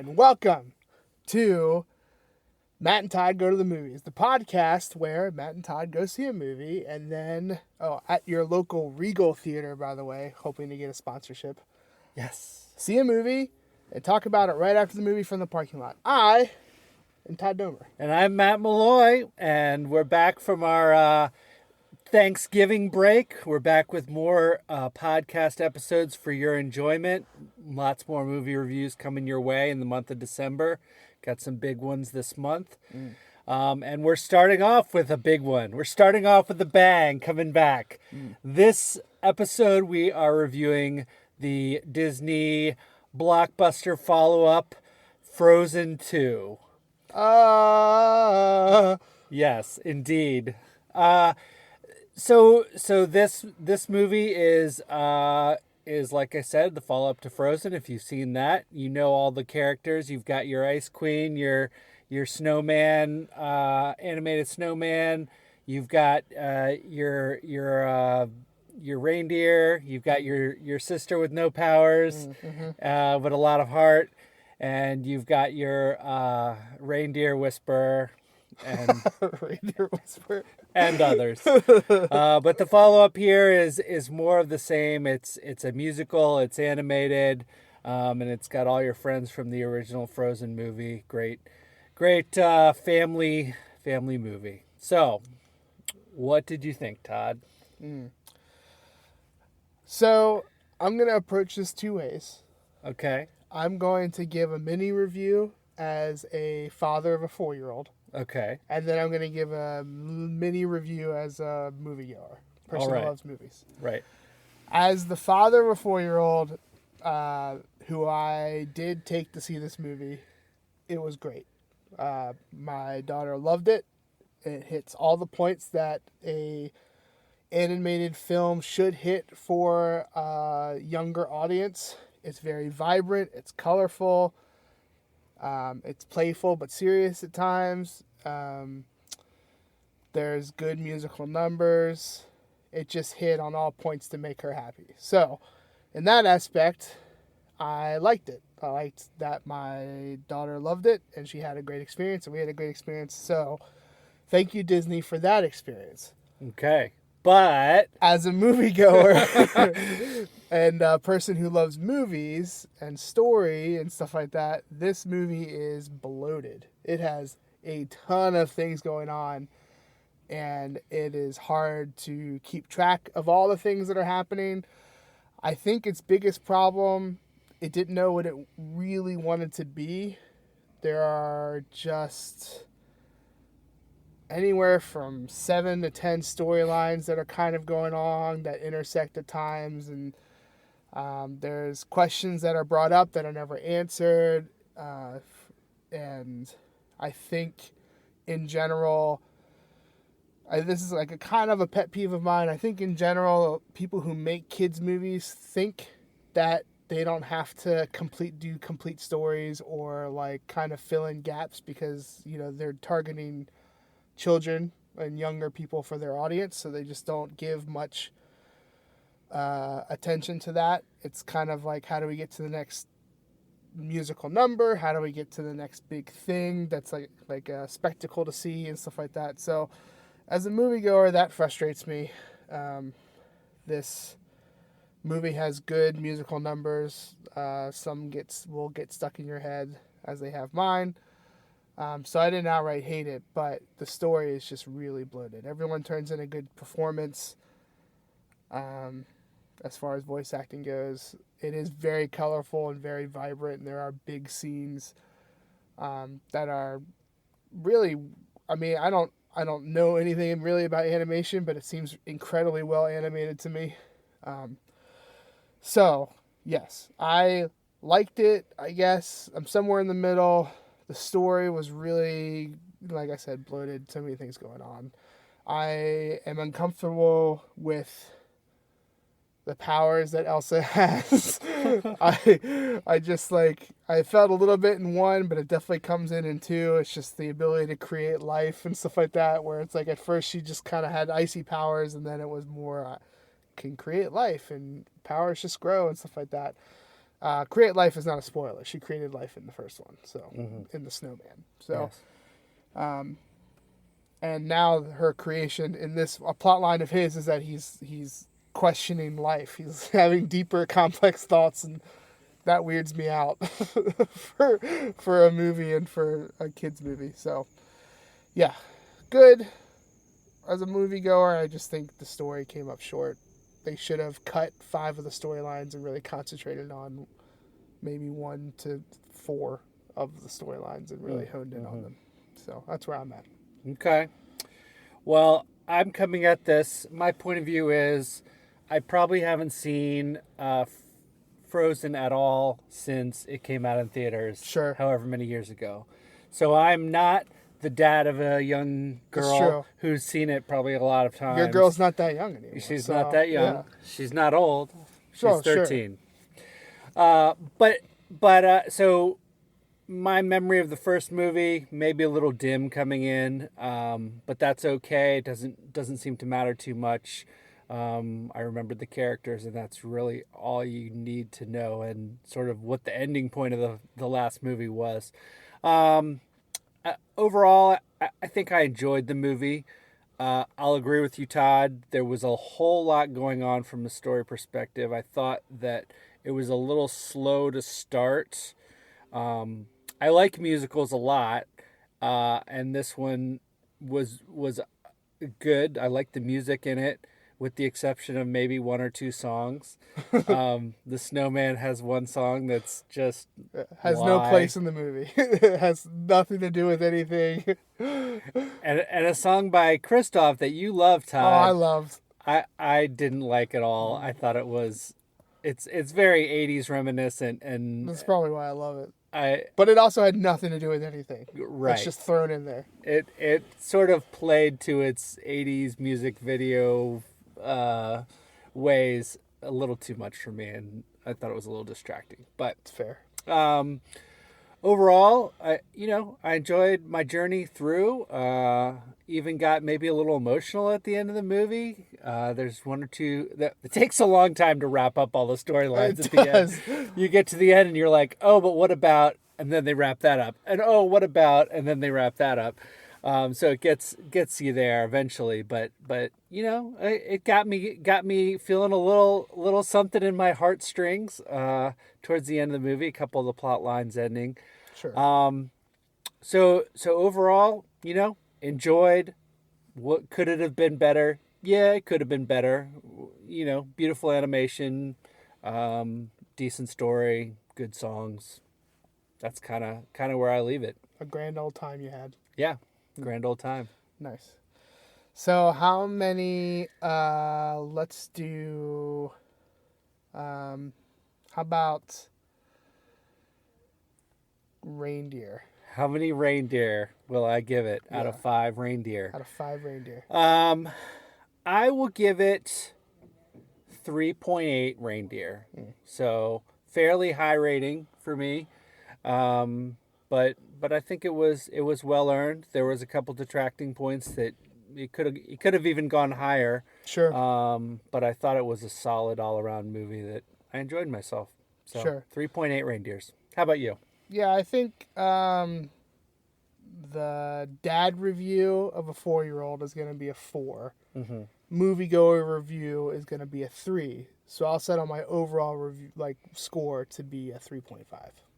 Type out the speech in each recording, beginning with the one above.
and welcome to Matt and Todd Go to the Movies, the podcast where Matt and Todd go see a movie and then, at your local Regal Theater, by the way, hoping to get a sponsorship. Yes. See a movie and talk about it right after the movie from the parking lot. I am Todd Domer. And I'm Matt Malloy, and we're back from our Thanksgiving break. We're back with more podcast episodes for your enjoyment. Lots more movie reviews coming your way in the month of December. Got some big ones this month. And we're starting off with a big one. We're starting off with a bang coming back. This episode, we are reviewing the Disney blockbuster follow-up, Frozen 2. Yes, indeed. So this movie is like I said, the follow up to Frozen. If you've seen that, you know all the characters. You've got your Ice Queen, your snowman, animated snowman. You've got your reindeer. You've got your sister with no powers, but a lot of heart, and you've got your reindeer whisperer. And Reindeer Whisperer. And others. But the follow-up here is more of the same. It's a musical, it's animated, and it's got all your friends from the original Frozen movie. Great family movie. So, what did you think, Todd? So, I'm going to approach this two ways. Okay. I'm going to give a mini review as a father of a 4-year-old. Okay. And then I'm going to give a mini review as a moviegoer, person who loves movies. Right. As the father of a 4-year-old, who I did take to see this movie, it was great. My daughter loved it. It hits all the points that a animated film should hit for a younger audience. It's very vibrant. It's colorful. It's playful but serious at times. There's good musical numbers. It just hit on all points to make her happy. So, in that aspect, I liked it. I liked that my daughter loved it, and she had a great experience, and we had a great experience. So, thank you, Disney, for that experience. Okay. But as a moviegoer and a person who loves movies and story and stuff like that, this movie is bloated. It has a ton of things going on, and it is hard to keep track of all the things that are happening. I think its biggest problem, it didn't know what it really wanted to be. There are just anywhere from 7 to 10 storylines that are kind of going on that intersect at times, and there's questions that are brought up that are never answered, and I think in general, this is like a kind of a pet peeve of mine. I think in general, people who make kids movies think that they don't have to do complete stories or like kind of fill in gaps because, they're targeting children and younger people for their audience, so they just don't give much attention to that. It's kind of like, how do we get to the next musical number? How do we get to the next big thing that's like a spectacle to see and stuff like that? So as a moviegoer, that frustrates me. This movie has good musical numbers. Some will get stuck in your head, as they have mine. So I didn't outright hate it, but the story is just really bloated. Everyone turns in a good performance. As far as voice acting goes, it is very colorful and very vibrant, and there are big scenes that are really, I don't know anything really about animation, but it seems incredibly well animated to me. So, yes, I liked it, I guess. I'm somewhere in the middle. The story was really, like I said, bloated. So many things going on. I am uncomfortable with the powers that Elsa has. I just I felt a little bit in 1, but it definitely comes in 2. It's just the ability to create life and stuff like that, where it's like at first she just kind of had icy powers, and then it was more can create life and powers just grow and stuff like that. Create life is not a spoiler. She created life in the first one, so in the snowman. So, Yes. and now her creation in this a plot line of his is that he's questioning life. He's having deeper, complex thoughts, and that weirds me out for a movie and for a kids movie. So, yeah, good as a moviegoer. I just think the story came up short. They should have cut 5 of the storylines and really concentrated on maybe 1 to 4 of the storylines and really honed in on them. So that's where I'm at. Okay. Well, I'm coming at this. My point of view is I probably haven't seen Frozen at all since it came out in theaters. Sure. However many years ago. So I'm not the dad of a young girl who's seen it probably a lot of times. Your girl's not that young anymore. She's not that young. Yeah. She's not old. She's 13. Sure. So my memory of the first movie maybe a little dim coming in, but that's okay. It doesn't seem to matter too much. I remembered the characters, and that's really all you need to know, and sort of what the ending point of the last movie was. Overall, I think I enjoyed the movie. I'll agree with you, Todd. There was a whole lot going on from a story perspective. I thought that it was a little slow to start. I like musicals a lot, and this one was good. I liked the music in it, with the exception of maybe 1 or 2 songs. The Snowman has one song that's just has no place in the movie. It has nothing to do with anything. and a song by Christoph that you love, Todd. Oh, I loved. I didn't like at all. I thought it's very 80s reminiscent, and that's probably why I love it. But it also had nothing to do with anything. Right. It's just thrown in there. It sort of played to its 80s music video ways a little too much for me, and I thought it was a little distracting. But it's fair. Overall, I enjoyed my journey through. Even got maybe a little emotional at the end of the movie. There's 1 or 2 that it takes a long time to wrap up all the storylines at the end. You get to the end and you're like, oh, but what about? And then they wrap that up. And oh, what about? And then they wrap that up. So it gets you there eventually. But it got me feeling a little something in my heartstrings towards the end of the movie. A couple of the plot lines ending. Sure. So overall, enjoyed. What could it have been better? Yeah, it could have been better. Beautiful animation, decent story, good songs. That's kind of where I leave it. A grand old time you had. Yeah, grand old time. Nice. So how many? Let's do. How about reindeer? How many reindeer will I give it out of 5 reindeer? Out of 5 reindeer. I will give it 3.8 reindeer. So fairly high rating for me. But I think it was well earned. There was a couple detracting points that it could have even gone higher. Sure. But I thought it was a solid all around movie that I enjoyed myself. So sure. 3.8 reindeers. How about you? Yeah, I think the dad review of a 4-year-old is going to be a 4. Mm-hmm. Moviegoer review is going to be a 3. So I'll set on my overall review score to be a 3.5.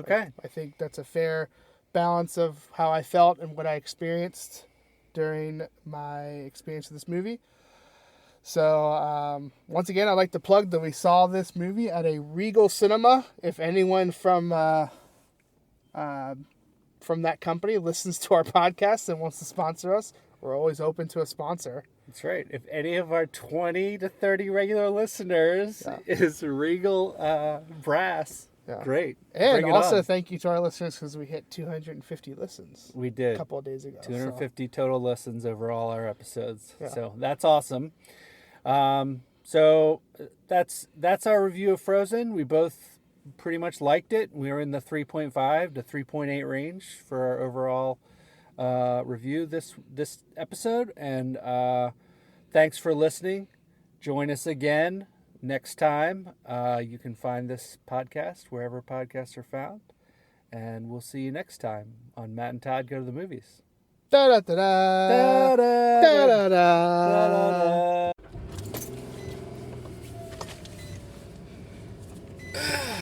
Okay. I think that's a fair balance of how I felt and what I experienced during my experience with this movie. So once again, I'd like to plug that we saw this movie at a Regal Cinema. If anyone from that company listens to our podcast and wants to sponsor us, we're always open to a sponsor. That's right. If any of our 20 to 30 regular listeners is Regal brass, great. And also thank you to our listeners because we hit 250 listens. We did. A couple of days ago. 250 total listens over all our episodes. Yeah. So that's awesome. So that's our review of Frozen. We both pretty much liked it. We were in the 3.5 to 3.8 range for our overall review this episode. And thanks for listening. Join us again next time, you can find this podcast wherever podcasts are found. And we'll see you next time on Matt and Todd Go to the Movies. Da da da da da da da.